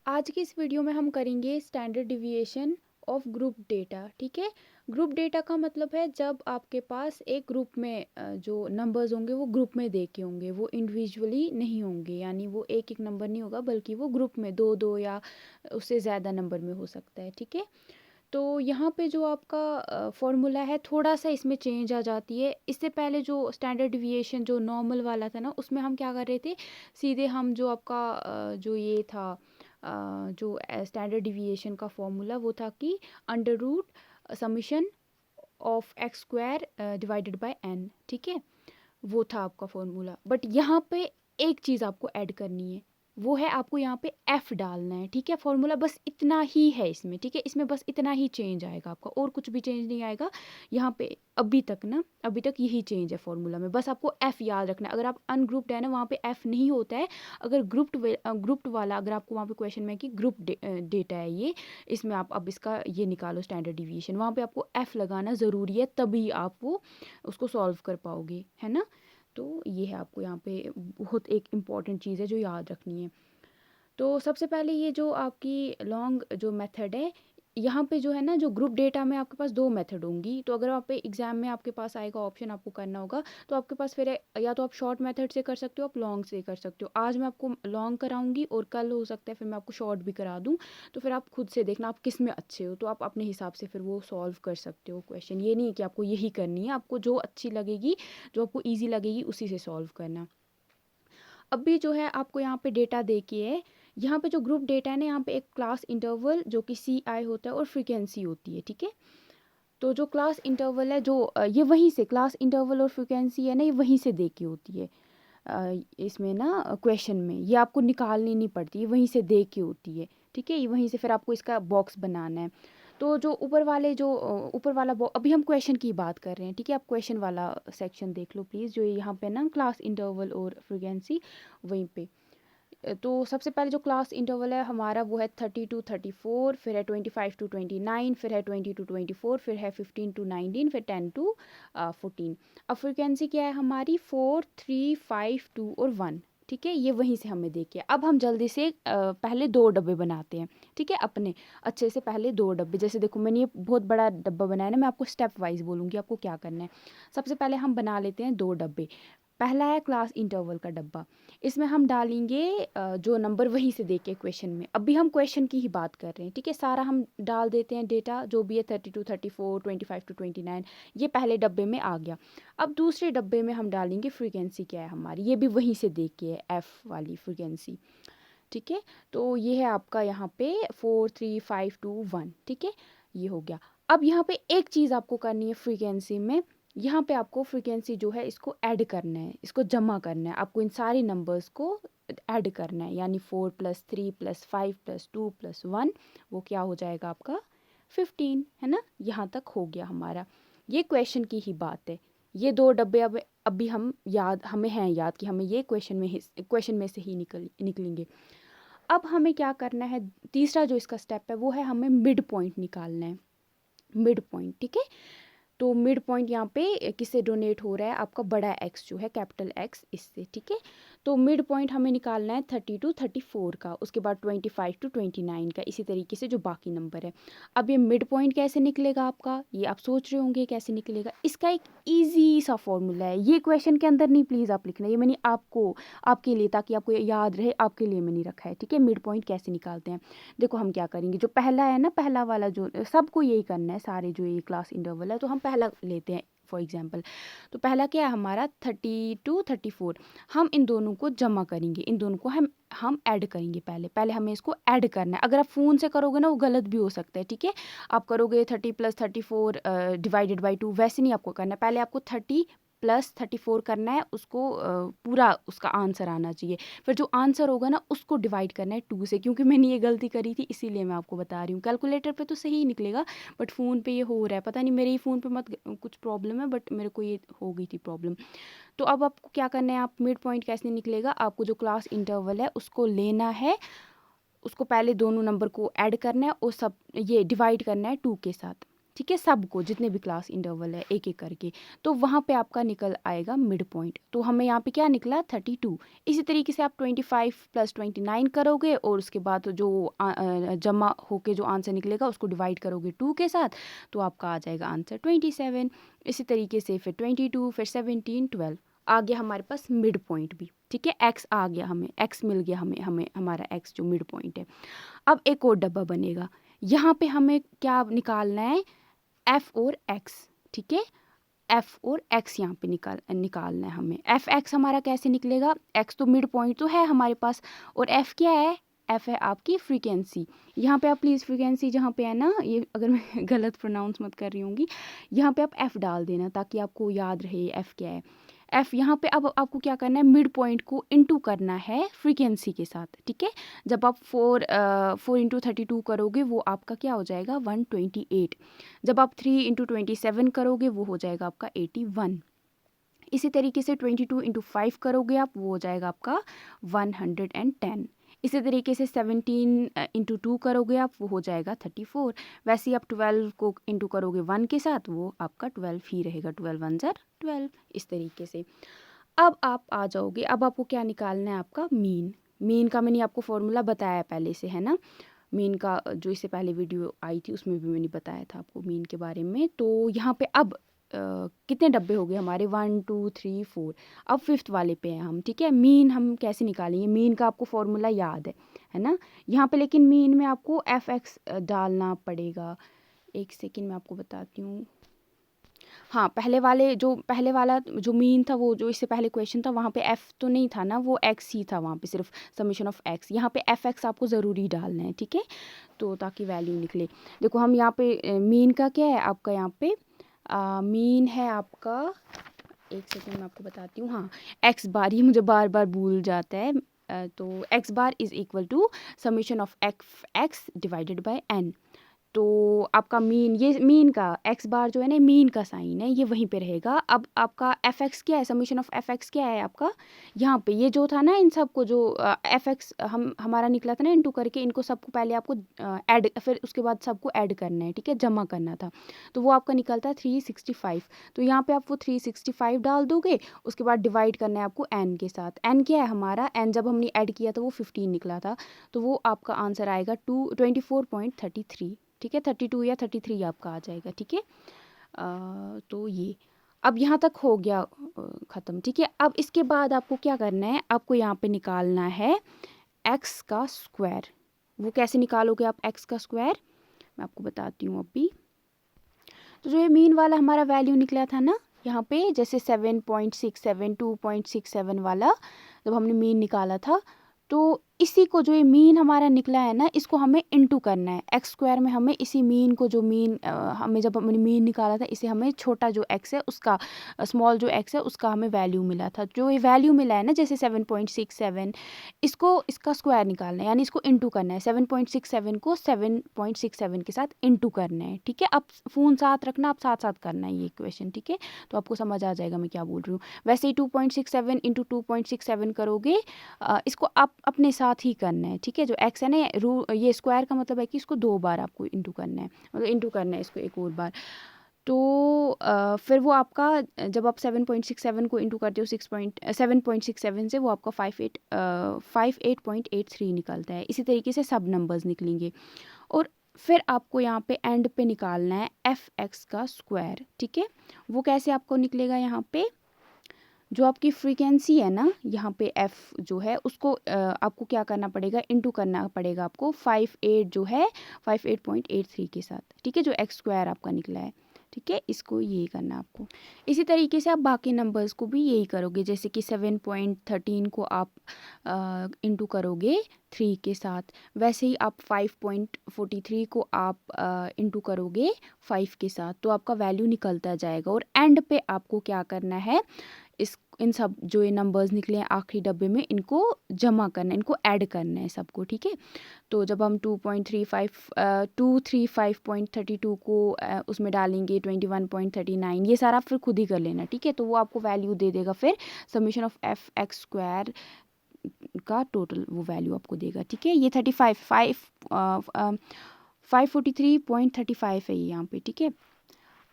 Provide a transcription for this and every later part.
आज की इस वीडियो में हम करेंगे standard deviation of group data. ठीक है। ग्रुप डेटा का मतलब है जब आपके पास एक ग्रुप में जो नंबर्स होंगे वो ग्रुप में दे के होंगे, वो इंडिविजुअली नहीं होंगे, यानी वो एक एक नंबर नहीं होगा बल्कि वो ग्रुप में दो दो या उससे ज़्यादा नंबर में हो सकता है। ठीक है। तो यहाँ पे जो आपका फॉर्मूला है थोड़ा सा इसमें चेंज आ जाती है। इससे पहले जो स्टैंडर्ड डिविएशन जो नॉर्मल वाला था ना, उसमें हम क्या कर रहे थे, सीधे हम जो आपका जो ये था जो स्टैंडर्ड डिविएशन का फॉर्मूला वो था कि under root summation of x square divided by n. ठीक है, वो था आपका फॉर्मूला। बट यहाँ पे एक चीज़ आपको ऐड करनी है, वो है आपको यहाँ पे एफ डालना है। ठीक है, फॉर्मूला बस इतना ही है इसमें। ठीक है, इसमें बस इतना ही चेंज आएगा आपका, और कुछ भी चेंज नहीं आएगा यहाँ पे। अभी तक यही चेंज है फॉर्मूला में, बस आपको एफ याद रखना है। अगर आप अनग्रुप्ड है ना, वहाँ पे एफ नहीं होता है। अगर ग्रुप्ड वाला, अगर आपको वहाँ पे क्वेश्चन में कि ग्रुप डेटा है ये, इसमें आप अब इसका ये निकालो स्टैंडर्ड डिविएशन, वहाँ पे आपको एफ लगाना ज़रूरी है, तभी आप वो उसको सॉल्व कर पाओगे, है ना। तो ये है, आपको यहाँ पे बहुत एक इम्पॉर्टेंट चीज़ है जो याद रखनी है। तो सबसे पहले ये जो आपकी लॉन्ग जो मेथड है, यहाँ पे जो है ना, जो ग्रुप डेटा में आपके पास दो मेथड होंगी। तो अगर आप एग्जाम में आपके पास आएगा ऑप्शन आपको करना होगा, तो आपके पास फिर या तो आप शॉर्ट मेथड से कर सकते हो, आप लॉन्ग से कर सकते हो। आज मैं आपको लॉन्ग कराऊंगी और कल हो सकता है फिर मैं आपको शॉर्ट भी करा दूँ। तो फिर आप खुद से देखना आप किस में अच्छे हो, तो आप अपने हिसाब से फिर वो सॉल्व कर सकते हो क्वेश्चन। ये नहीं है कि आपको यही करनी है, आपको जो अच्छी लगेगी, जो आपको ईजी लगेगी उसी से सॉल्व करना। अभी जो है आपको यहाँ पे डेटा दे के है, यहाँ पे जो ग्रुप डेटा है ना, यहाँ पे एक क्लास इंटरवल जो कि सी आई होता है और फ्रीक्वेंसी होती है। ठीक है, तो जो क्लास इंटरवल है जो ये वहीं से क्लास इंटरवल और फ्रीक्वेंसी है ना, ये वहीं से दे के होती है। इसमें ना क्वेश्चन में ये आपको निकालनी नहीं पड़ती, ये वहीं से दे के होती है। ठीक है, ये वहीं से फिर आपको इसका बॉक्स बनाना है। तो जो ऊपर वाले जो ऊपर वाला अभी हम क्वेश्चन की बात कर रहे हैं। ठीक है, आप क्वेश्चन वाला सेक्शन देख लो प्लीज़, जो यहाँ पे ना क्लास इंटरवल और फ्रीक्वेंसी वहीं पे। तो सबसे पहले जो क्लास इंटरवल है हमारा वो है 30 to 34, फिर है 25 to 29, फिर है 20 to 24, फिर है 15 to 19, फिर 10 to 14। अब फ्रीक्वेंसी क्या है हमारी, 4, 3, 5, 2 और 1। ठीक है, ये वहीं से हमें देखिए। अब हम जल्दी से पहले दो डब्बे बनाते हैं। ठीक है, अपने अच्छे से पहले दो डब्बे, जैसे देखो मैंने ये बहुत बड़ा डब्बा बनाया ना, मैं आपको स्टेप वाइज बोलूँगी आपको क्या करना है। सबसे पहले हम बना लेते हैं दो डब्बे। पहला है क्लास इंटरवल का डब्बा, इसमें हम डालेंगे जो नंबर वहीं से देके क्वेश्चन में। अभी हम क्वेश्चन की ही बात कर रहे हैं। ठीक है, सारा हम डाल देते हैं डेटा जो भी है, 32, 34, 25 to 29, ये पहले डब्बे में आ गया। अब दूसरे डब्बे में हम डालेंगे फ्रीक्वेंसी क्या है हमारी, ये भी वहीं से देख के है, एफ वाली फ्रीक्वेंसी। ठीक है, तो ये है आपका यहाँ पे 4, 3, 5, 2, 1। ठीक है, ये हो गया। अब यहाँ पे एक चीज़ आपको करनी है फ्रीक्वेंसी में, यहाँ पे आपको फ्रीक्वेंसी जो है इसको ऐड करना है, इसको जमा करना है, आपको इन सारी नंबर्स को ऐड करना है। यानी 4 + 3 + 5 + 2 + 1, वो क्या हो जाएगा आपका 15, है ना। यहाँ तक हो गया हमारा, ये क्वेश्चन की ही बात है। ये दो डब्बे अब अभी हमें हैं याद कि हमें ये क्वेश्चन में से ही निकलेंगे। अब हमें क्या करना है, तीसरा जो इसका स्टेप है वो है हमें मिड पॉइंट निकालना है। मिड पॉइंट, ठीक है। तो मिड पॉइंट यहाँ पे किससे डोनेट हो रहा है, आपका बड़ा एक्स जो है, कैपिटल एक्स, इससे। ठीक है, तो मिड पॉइंट हमें निकालना है 30 to 34 का, उसके बाद 25 to 29 का, इसी तरीके से जो बाकी नंबर है। अब ये मिड पॉइंट कैसे निकलेगा आपका, ये आप सोच रहे होंगे कैसे निकलेगा। इसका एक ईजी सा फॉर्मूला है, ये क्वेश्चन के अंदर नहीं प्लीज़ आप लिखना, ये मैंने आपके लिए, ताकि आपको याद रहे, आपके लिए मैंने रखा है। ठीक है, मिड पॉइंट कैसे निकालते हैं, देखो हम क्या करेंगे, जो पहला है ना, पहला वाला जो सबको यही करना है, सारे जो ये क्लास इंटरवल है, तो हम पहला लेते हैं फॉर एग्जांपल। तो पहला क्या है हमारा 30 to 34, हम इन दोनों को जमा करेंगे, इन दोनों को हम ऐड करेंगे। पहले हमें इसको ऐड करना है। अगर आप फ़ोन से करोगे ना वो गलत भी हो सकता है। ठीक है, आप करोगे 30 + 34 डिवाइडेड बाई 2, वैसे नहीं आपको करना है। पहले आपको 30 + 34 करना है, उसको पूरा उसका आंसर आना चाहिए। फिर जो आंसर होगा ना उसको डिवाइड करना है 2 से, क्योंकि मैंने ये गलती करी थी इसीलिए मैं आपको बता रही हूँ। कैलकुलेटर पे तो सही निकलेगा, बट फ़ोन पे ये हो रहा है, पता नहीं मेरे ही फ़ोन पे कुछ प्रॉब्लम है, बट मेरे को ये हो गई थी प्रॉब्लम। तो अब आपको क्या करना है, आप मिड पॉइंट कैसे निकलेगा, आपको जो क्लास इंटरवल है उसको लेना है, उसको पहले दोनों नंबर को ऐड करना है और सब ये डिवाइड करना है 2 के साथ। ठीक है, सबको जितने भी क्लास इंटरवल है एक एक करके, तो वहाँ पे आपका निकल आएगा मिड पॉइंट। तो हमें यहाँ पे क्या निकला 32। इसी तरीके से आप 25 + 29 करोगे और उसके बाद जो जमा होके जो आंसर निकलेगा उसको डिवाइड करोगे 2 के साथ, तो आपका आ जाएगा आंसर 27। इसी तरीके से फिर 22, फिर 17, 12 आ गया हमारे पास मिड पॉइंट भी। ठीक है, एक्स आ गया, हमें एक्स मिल गया, हमें हमारा एक्स जो मिड पॉइंट है। अब एक और डब्बा बनेगा, यहाँ पे हमें क्या निकालना है, एफ और एक्स। ठीक है, एफ और एक्स यहाँ पे निकालना है हमें। एफ एक्स हमारा कैसे निकलेगा, एक्स तो मिड पॉइंट तो है हमारे पास, और एफ क्या है, एफ है आपकी फ्रीक्वेंसी। यहाँ पे आप प्लीज़ फ्रीक्वेंसी जहाँ पे है ना, ये अगर मैं गलत प्रोनाउंस मत कर रही होंगी, यहाँ पे आप एफ डाल देना ताकि आपको याद रहे एफ क्या है। एफ यहाँ पे अब आपको क्या करना है, मिड पॉइंट को इनटू करना है फ्रीक्वेंसी के साथ। ठीक है, जब आप 4 × 32 करोगे वो आपका क्या हो जाएगा 128। जब आप 3 × 27 करोगे वो हो जाएगा आपका 81। इसी तरीके से 22 × 5 करोगे आप, वो हो जाएगा आपका 110। इसी तरीके से 17 × 2 करोगे आप, वो हो जाएगा 34। वैसे ही आप 12 को इंटू करोगे 1 के साथ, वो आपका 12 ही रहेगा, 12 1 ज़ा 12। इस तरीके से अब आप आ जाओगे, अब आपको क्या निकालना है, आपका मीन। मीन का मैंने आपको फॉर्मूला बताया पहले से, है ना। मीन का जो इससे पहले वीडियो आई थी उसमें भी मैंने बताया था आपको मीन के बारे में। तो यहाँ पे अब कितने डब्बे हो गए हमारे, 1 2 3 4। अब 5th वाले पे हैं हम। ठीक है, मीन हम कैसे निकालेंगे, मीन का आपको फॉर्मूला याद है ना। यहाँ पे लेकिन मीन में आपको एफ एक्स डालना पड़ेगा। एक सेकेंड मैं आपको बताती हूँ। हाँ, पहले वाला जो मीन था, वो जो इससे पहले क्वेश्चन था, वहाँ पे एफ तो नहीं था ना, वो एक्स ही था वहाँ पे, सिर्फ समीशन ऑफ एक्स। यहाँ पे एफ एक्स आपको ज़रूरी डालना है। ठीक है, तो ताकि वैल्यू निकले। देखो हम यहाँ पे मीन का क्या है आपका, यहाँ पे मीन है आपका, एक सेकेंड मैं आपको बताती हूँ। हाँ, एक्स बार, ये मुझे बार बार भूल जाता है। तो x bar is equal to summation of x divided by n. तो आपका मीन, ये मीन का एक्स बार जो है ना, मीन का साइन है, ये वहीं पे रहेगा। अब आपका एफ एक्स क्या है, समीशन ऑफ एफ एक्स क्या है आपका, यहाँ पे ये जो था ना, इन सबको जो एफ एक्स हमारा निकला था ना इनटू करके, इनको सबको पहले आपको ऐड, फिर उसके बाद सबको ऐड करना है। ठीक है, जमा करना था, तो वो आपका निकलता है 365। तो यहाँ पे आप वो 365 डाल दोगे, उसके बाद डिवाइड करना है आपको एन के साथ। एन क्या है हमारा, एन जब हमने ऐड किया था वो 15 निकला था, तो वो आपका आंसर आएगा 24.33। ठीक है, 32 या 33 आपका आ जाएगा। ठीक है, तो ये अब यहाँ तक हो गया ख़त्म। ठीक है, अब इसके बाद आपको क्या करना है, आपको यहाँ पे निकालना है एक्स का स्क्वायर। वो कैसे निकालोगे आप एक्स का स्क्वायर, मैं आपको बताती हूँ अभी। तो जो ये मीन वाला हमारा वैल्यू निकला था ना यहाँ पे, जैसे 7.67 2.67 वाला जब हमने मीन निकाला था, तो इसी को जो ये मीन हमारा निकला है ना, इसको हमें इनटू करना है एक्स स्क्वायर में। हमें इसी मीन को, जो मीन हमें जब हमने मीन निकाला था, इसे हमें छोटा जो एक्स है उसका, स्मॉल जो एक्स है उसका हमें वैल्यू मिला था। जो ये वैल्यू मिला है ना, जैसे 7.67, इसको, इसका स्क्वायर निकालना है, यानी इसको इनटू करना है। 7.67 को 7.67 के साथ इनटू करना है। ठीक है, अब फ़ोन साथ रखना, आप साथ साथ करना है ये इक्वेशन। ठीक है, तो आपको समझ आ जाएगा मैं क्या बोल रही हूँ। वैसे ही 2.67 × 2.67 करोगे, इसको आप अपने साथ ही करना है। ठीक है, जो एक्स है ना, ये स्क्वायर का मतलब है कि इसको 2 बार आपको इंटू करना है, मतलब इंटू करना है इसको एक और बार। तो फिर वो आपका, जब आप 7.67 को इंटू करते हो 7.67 से, वो आपका 58.83 निकलता है। इसी तरीके से सब नंबर्स निकलेंगे। और फिर आपको यहाँ पे एंड पे निकालना है एफ एक्स का स्क्वायर। ठीक है, वो कैसे आपको निकलेगा, यहाँ पे जो आपकी फ्रीक्वेंसी है ना, यहाँ पे एफ जो है उसको आपको क्या करना पड़ेगा, इनटू करना पड़ेगा आपको 58 जो है 58.83 के साथ। ठीक है, जो एक्स स्क्वायर आपका निकला है। ठीक है, इसको ये करना आपको। इसी तरीके से आप बाकी नंबर्स को भी यही करोगे, जैसे कि 7.13 को आप इंटू करोगे 3 के साथ, वैसे ही आप 5.43 को आप इंटू करोगे 5 के साथ, तो आपका वैल्यू निकलता जाएगा। और एंड पे आपको क्या करना है, इन सब जो ये नंबर्स निकले हैं आखिरी डब्बे में, इनको जमा करना है, इनको ऐड करना है सबको। ठीक है, तो जब हम 235.32 को उसमें डालेंगे 21.39, ये सारा फिर खुद ही कर लेना। ठीक है, तो वो आपको वैल्यू दे देगा, फिर summation of f x square का टोटल वो वैल्यू आपको देगा। ठीक है, ये 35 543.35 है ये यहाँ पे, ठीक है।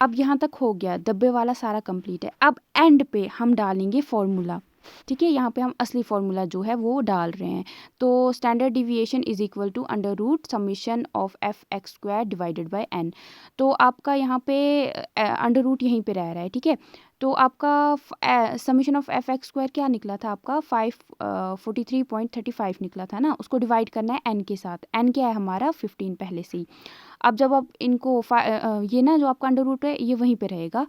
अब यहाँ तक हो गया, डब्बे वाला सारा कंप्लीट है। अब एंड पे हम डालेंगे फॉर्मूला, ठीक है। यहाँ पे हम असली फॉर्मूला जो है वो डाल रहे हैं। तो standard deviation is equal to under root summation of f x square divided by n. तो आपका यहाँ पे अंडर रूट यहीं पे रह रहा है, ठीक है। तो आपका summation of f x square क्या निकला था, आपका 543.35 निकला था ना। उसको डिवाइड करना है एन के साथ। एन क्या है हमारा 15 पहले से ही। अब जब आप इनको ये ना जो आपका अंडर रूट है ये वहीं पे रहेगा।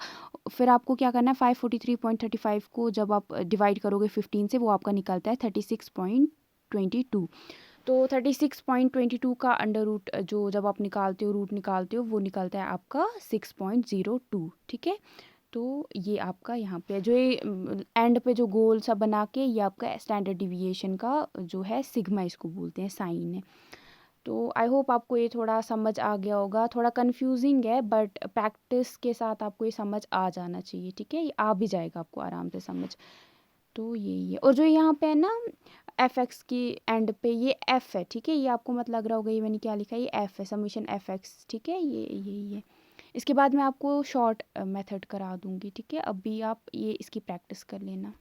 फिर आपको क्या करना है, 543.35 को जब आप डिवाइड करोगे 15 से, वो आपका निकलता है 36.22। तो 36.22 का अंडर रूट जो जब आप निकालते हो, रूट निकालते हो, वो निकलता है आपका 6.02, ठीक है। तो ये आपका यहाँ पे जो ये एंड पे जो गोल सा बना के, ये आपका स्टैंडर्ड डिविएशन का जो है सिग्मा इसको बोलते हैं, साइन है। तो आई होप आपको ये थोड़ा समझ आ गया होगा। थोड़ा कंफ्यूजिंग है बट प्रैक्टिस के साथ आपको ये समझ आ जाना चाहिए, ठीक है। ये आ भी जाएगा आपको आराम से समझ। तो यही है। और जो यहाँ पे है ना एफ एक्स की एंड पे ये एफ है, ठीक है। ये आपको मत लग रहा होगा ये मैंने क्या लिखा है, ये एफ है, समीशन एफ एक्स, ठीक है। ये यही है। इसके बाद मैं आपको शॉर्ट मेथड करा दूंगी, ठीक है। अभी आप ये इसकी प्रैक्टिस कर लेना।